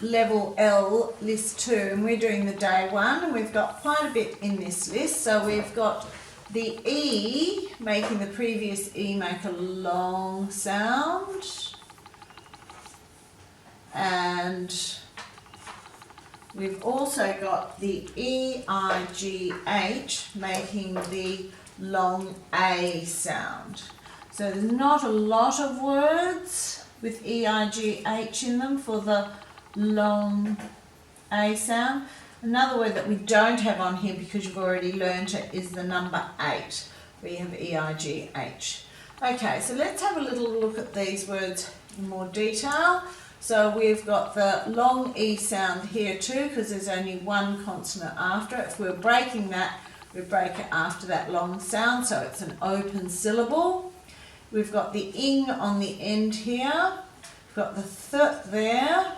level L list 2, and we're doing the day 1, and we've got quite a bit in this list. So we've got the E, making the previous E make a long sound, and we've also got the E-I-G-H making the long A sound. So there's not a lot of words with E-I-G-H in them for the long A sound. Another word that we don't have on here because you've already learnt it is the number 8, where you have E-I-G-H. Okay, so let's have a little look at these words in more detail. So we've got the long E sound here too, because there's only one consonant after it. If we're breaking that, we break it after that long sound, so it's an open syllable. We've got the ing on the end here. We've got the th there.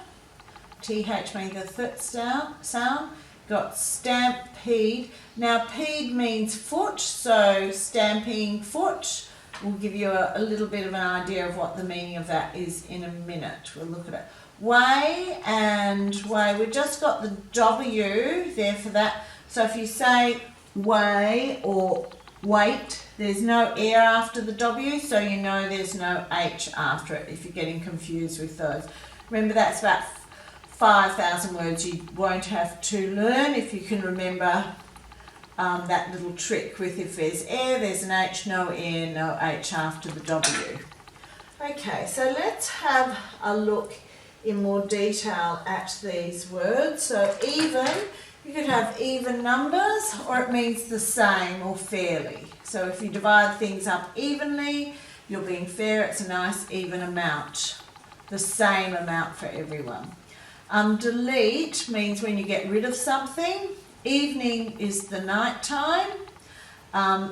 TH making the th sound. Got stampede. Now peed means foot, so stamping foot. We'll give you a little bit of an idea of what the meaning of that is in a minute. We'll look at it. Way and way. We've just got the W there for that. So if you say way or weight, there's no air after the W, so you know there's no H after it if you're getting confused with those. Remember, that's about 5,000 words you won't have to learn if you can remember that little trick with if there's air, there's an H, no air, no H after the W. Okay, so let's have a look in more detail at these words. So even, you could have even numbers, or it means the same or fairly. So if you divide things up evenly, you're being fair, it's a nice even amount, the same amount for everyone. Delete means when you get rid of something. Evening is the night time.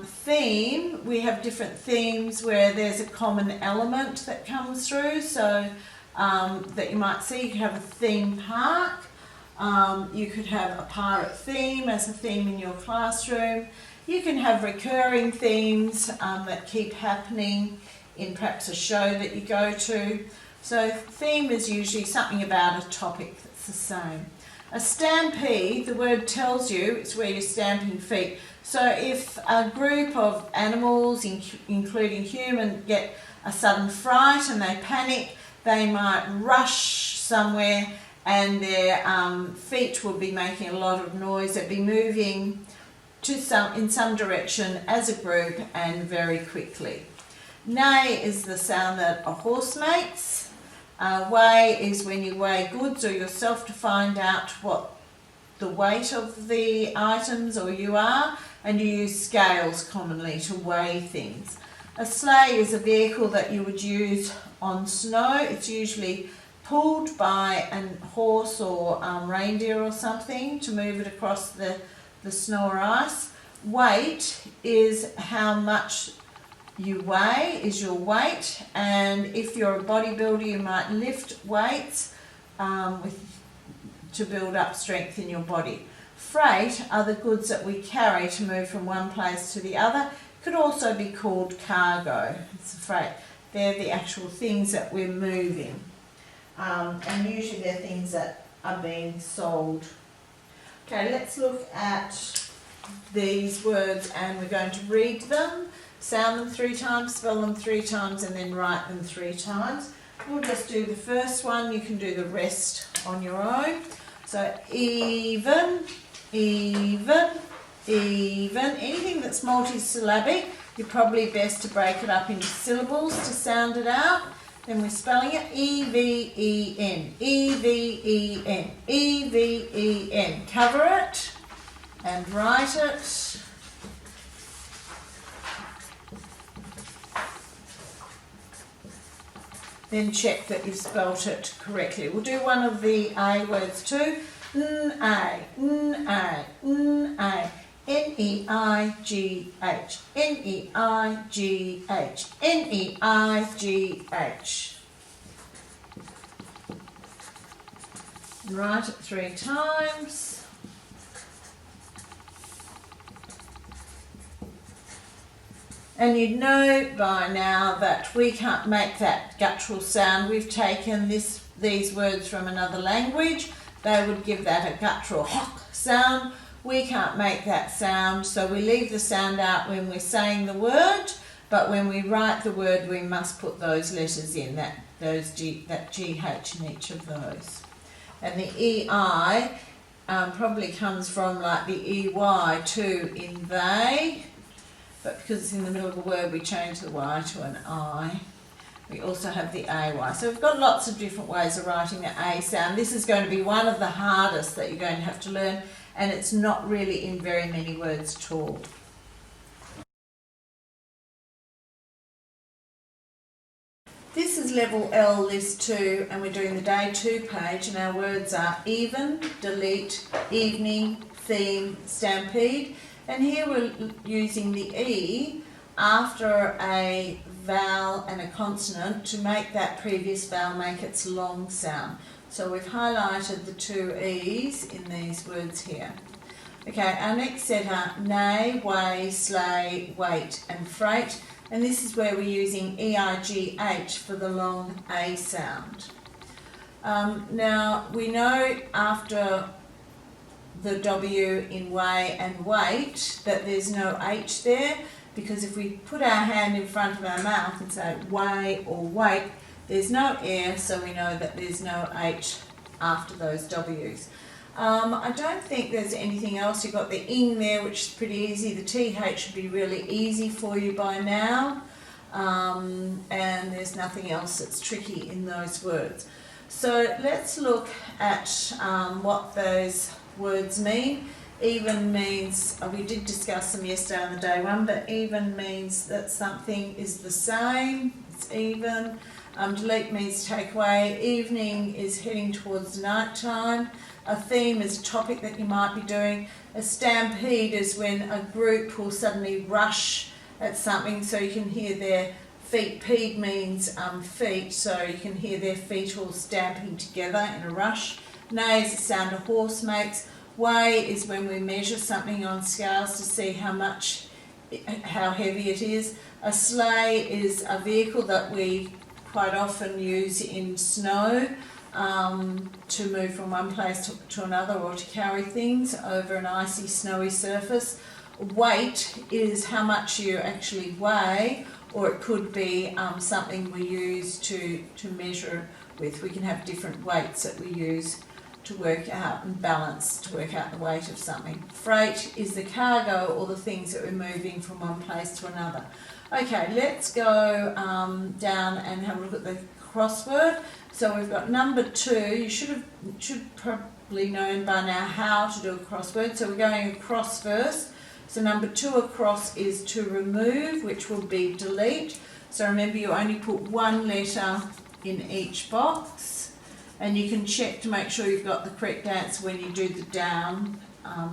Theme, we have different themes where there's a common element that comes through, so that you might see. You could have a theme park. You could have a pirate theme as a theme in your classroom. You can have recurring themes that keep happening in perhaps a show that you go to. So theme is usually something about a topic that's the same. A stampede, the word tells you it's where you're stamping feet. So if a group of animals, including human, get a sudden fright and they panic, they might rush somewhere and their feet will be making a lot of noise. They'll be moving in some direction as a group and very quickly. Neigh is the sound that a horse makes. Weigh is when you weigh goods or yourself to find out what the weight of the items or you are, and you use scales commonly to weigh things. A sleigh is a vehicle that you would use on snow. It's usually pulled by a horse or reindeer or something to move it across the snow or ice. Weight is how much you weigh, is your weight, and if you're a bodybuilder you might lift weights to build up strength in your body. Freight are the goods that we carry to move from one place to the other. Could also be called cargo. It's a freight. They're the actual things that we're moving, and usually they're things that are being sold. Okay, let's look at these words and we're going to read them. Sound them 3 times, spell them 3 times, and then write them 3 times. We'll just do the first one. You can do the rest on your own. So even, even, even. Anything that's multisyllabic, you're probably best to break it up into syllables to sound it out. Then we're spelling it E-V-E-N, E-V-E-N, E-V-E-N. Cover it and write it. Then check that you've spelt it correctly. We'll do one of the A words too. N-A, N-A, N-A, N-E-I-G-H, N-E-I-G-H, N-E-I-G-H. Write it 3 times. And you'd know by now that we can't make that guttural sound. We've taken this these words from another language, they would give that a guttural hock sound. We can't make that sound, so we leave the sound out when we're saying the word, but when we write the word, we must put those letters in, that GH in each of those. And the EI probably comes from like the EY too in they, but because it's in the middle of a word, we change the Y to an I. We also have the AY. So we've got lots of different ways of writing the A sound. This is going to be one of the hardest that you're going to have to learn, and it's not really in very many words at all. This is level L, list 2, and we're doing the day 2 page, and our words are even, delete, evening, theme, stampede, and here we're using the E after a vowel and a consonant to make that previous vowel make its long sound. So we've highlighted the 2 E's in these words here. Okay, our next set are nay, way, slay, wait and freight, and this is where we're using EIGH for the long A sound. Now we know after the W in way and wait that there's no H there, because if we put our hand in front of our mouth and say way or wait, there's no air, so we know that there's no H after those W's. I don't think there's anything else. You've got the ing there, which is pretty easy. The TH should be really easy for you by now. And there's nothing else that's tricky in those words. So let's look at what those words mean. Even means, we did discuss them yesterday on the day 1, but even means that something is the same, it's even. Delete means take away. Evening is heading towards night time. A theme is a topic that you might be doing. A stampede is when a group will suddenly rush at something, so you can hear their feet. Pede means feet, so you can hear their feet all stamping together in a rush. Neigh is the sound a horse makes. Weigh is when we measure something on scales to see how heavy it is. A sleigh is a vehicle that we quite often use in snow to move from one place to another, or to carry things over an icy, snowy surface. Weight is how much you actually weigh, or it could be something we use to measure with. We can have different weights that we use to work out and balance to work out the weight of something. Freight is the cargo or the things that we're moving from one place to another. Okay, let's go down and have a look at the crossword. So we've got number 2. You should probably known by now how to do a crossword. So we're going across first. So number 2 across is to remove, which will be delete. So remember, you only put one letter in each box. And you can check to make sure you've got the correct answer when you do the down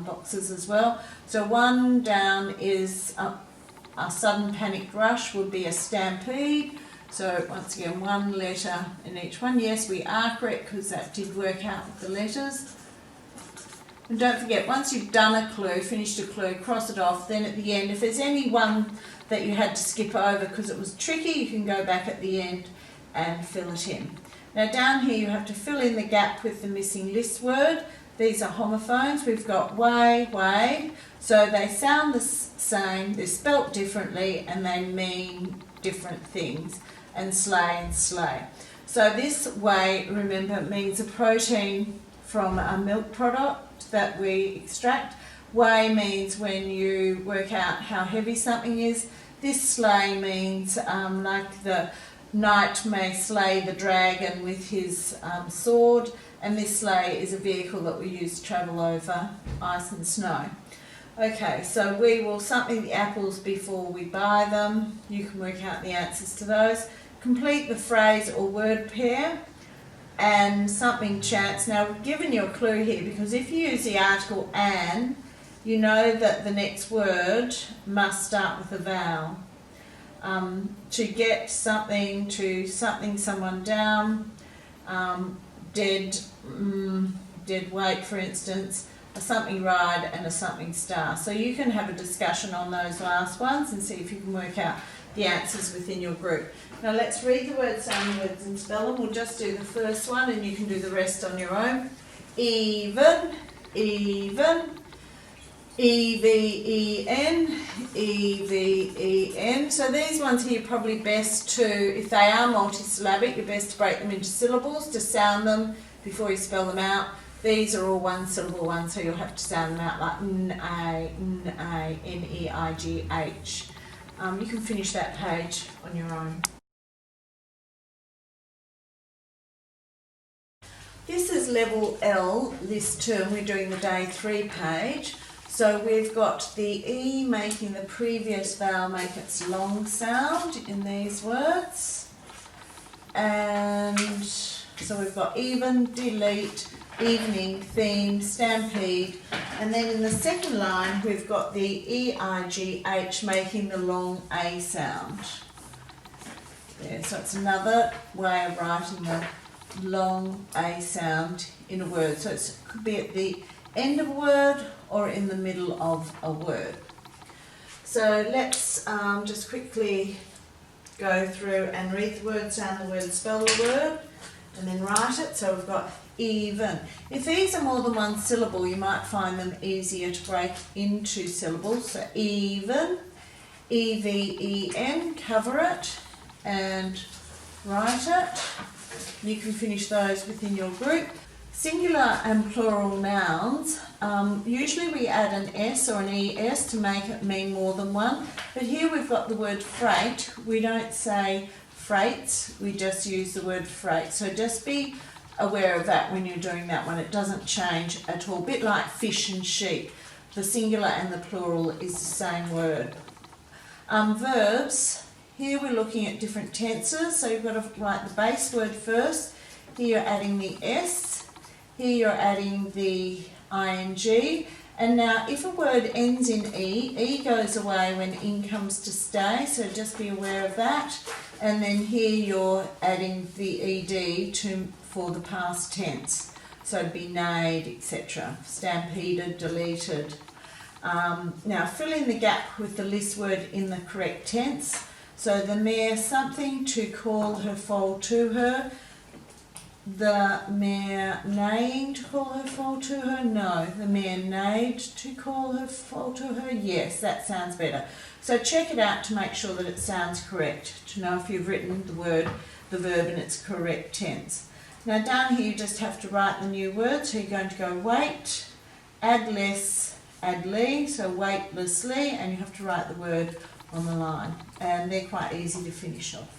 boxes as well. So 1 down is a sudden panicked rush, would be a stampede. So once again, one letter in each one. Yes, we are correct because that did work out with the letters. And don't forget, once you've done a clue, finished a clue, cross it off, then at the end, if there's any one that you had to skip over because it was tricky, you can go back at the end and fill it in. Now down here you have to fill in the gap with the missing list word. These are homophones. We've got way, way. So they sound the same, they're spelt differently, and they mean different things. And slay. So this way, remember, means a protein from a milk product that we extract. Way means when you work out how heavy something is. This slay means like the knight may slay the dragon with his sword, and this sleigh is a vehicle that we use to travel over ice and snow. Okay, so we will something the apples before we buy them. You can work out the answers to those. Complete the phrase or word pair, and something chance. Now we've given you a clue here, because if you use the article an, you know that the next word must start with a vowel. To get something, to something someone down, dead weight, for instance, a something ride and a something star. So you can have a discussion on those last ones and see if you can work out the answers within your group. Now let's read the words, sound the words and spell them. We'll just do the first one and you can do the rest on your own. Even, even, E-V-E-N, E-V-E-N. So these ones here probably best to, if they are multisyllabic, you're best to break them into syllables to sound them before you spell them out. These are all one syllable ones, so you'll have to sound them out like N-A, N-A, N-E-I-G-H. You can finish that page on your own. This is level L, list 2, and we're doing the day 3 page. So we've got the E making the previous vowel make its long sound in these words. And so we've got even, delete, evening, theme, stampede. And then in the second line we've got the E-I-G-H making the long A sound. There, so it's another way of writing the long A sound in a word. So it could be at the end of a word or in the middle of a word. So let's just quickly go through and read the word, sound the word, spell the word, and then write it. So we've got even. If these are more than one syllable, you might find them easier to break into syllables. So even, E-V-E-N, cover it and write it. You can finish those within your group. Singular and plural nouns, usually we add an S or an ES to make it mean more than one, but here we've got the word freight. We don't say freights, we just use the word freight. So just be aware of that when you're doing that one. It doesn't change at all. A bit like fish and sheep. The singular and the plural is the same word. Verbs, here we're looking at different tenses, so you've got to write the base word first. Here you're adding the S. Here you're adding the ing, and now if a word ends in E goes away when in comes to stay, so just be aware of that. And then here you're adding the ed for the past tense, so it'd be neighed, etc., stampeded, deleted. Now fill in the gap with the list word in the correct tense. So the mare something to call her foal to her. The mare neighing to call her foal to her? No. The mare neighed to call her foal to her? Yes, that sounds better. So check it out to make sure that it sounds correct, to know if you've written the word, the verb in its correct tense. Now down here you just have to write the new word, so you're going to go wait, add less, add ly, so weightlessly, and you have to write the word on the line. And they're quite easy to finish off.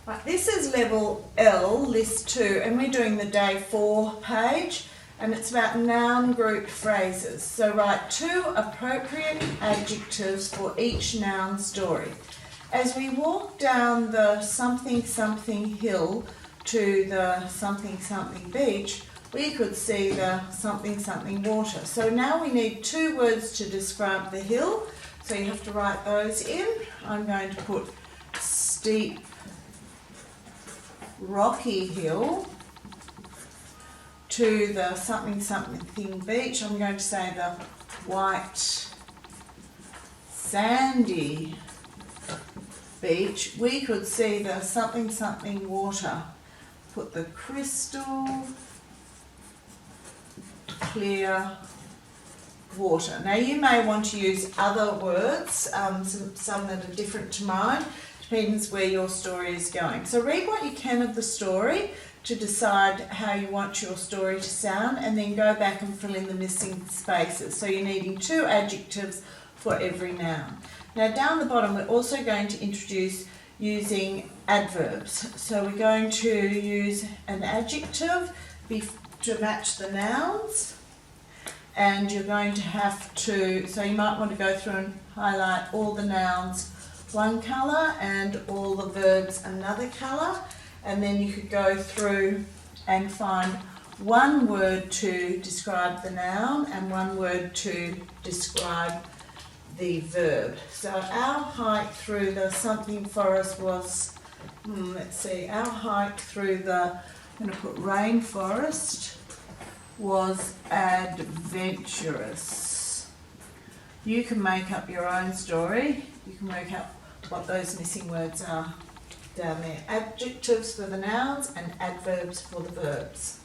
Right, this is level L, list 2, and we're doing the day 4 page, and it's about noun group phrases. So write 2 appropriate adjectives for each noun story. As we walk down the something something hill to the something something beach, we could see the something something water. So now we need 2 words to describe the hill, so you have to write those in. I'm going to put steep, rocky hill to the something something beach. I'm going to say the white sandy beach. We could see the something something water. Put the crystal clear water. Now you may want to use other words, some that are different to mine. Depends where your story is going. So read what you can of the story to decide how you want your story to sound, and then go back and fill in the missing spaces. So you're needing 2 adjectives for every noun. Now down the bottom we're also going to introduce using adverbs. So we're going to use an adjective to match the nouns, and you're going to have to, so you might want to go through and highlight all the nouns one colour and all the verbs another colour, and then you could go through and find 1 word to describe the noun and 1 word to describe the verb. So our hike through the something forest was, let's see, our hike through the, I'm going to put rainforest, was adventurous. You can make up your own story. You can work out what those missing words are down there. Adjectives for the nouns and adverbs for the verbs.